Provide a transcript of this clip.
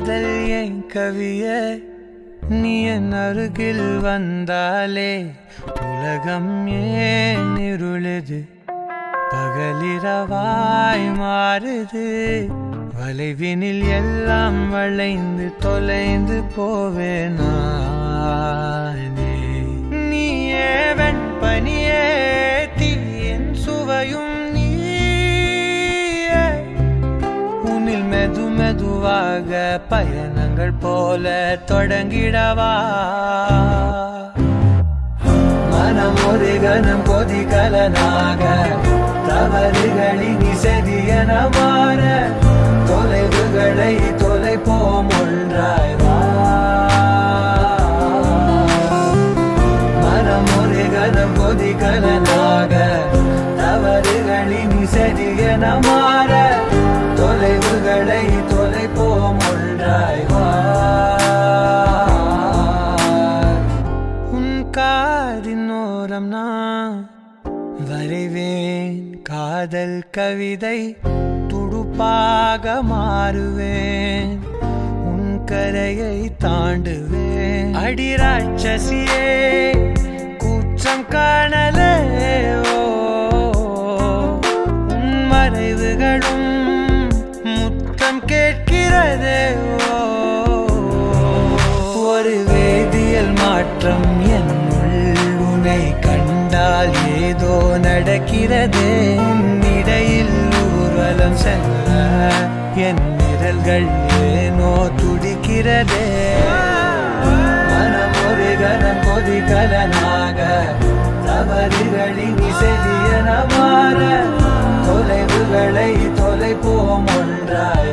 காதல் என் கவியே நீ என் அருகில் வந்தாலே உலகம் ஏன் இருளுது பகலிரவாய் மாறுது வளைவினில் எல்லாம் வளைந்து தொலைந்து போவேனே நீயே வெண்பனியே தீயின் சுவையும் நீயே உன்னில் மெது மெதுவாக பயணங்கள் போல தொடங்கிடவா மனம் ஒரு கணம் கொதிகலனாக தவறுகளின் இசையன மாற தொலைவுகளை தொலைப்போம் ஒன்றாய் வா மனம் ஒரு கணம் கொதிகலனாக தவறுகளின் இசையன மாற தொலைவுகளை தொலைப்போம் ஒன்றாய் வா உன் காதினோரம் நான் வரைவேன் காதல் கவிதை துடுப்பாக மாறுவேன் உன் கரையை தாண்டுவேன் அடி ராட்சசியே கூச்சம் காணலே உன் மறைவுகளும் முத்தம் கேட்கிறதே ஒரு வேதியியல் மாற்றம் என்னுள் உன்னை கண்டால் ஏதோ நடக்கிறதே இடையில் ஊர்வலம் செல்ல என் நிழல்கள் ஏனோ துடிக்கிறதே மனம் ஒரு கணம் கொதிகலனாக தவறுகளின் இசையன மாற தொலைவுகளை தொலைப்போம் ஒன்றாய்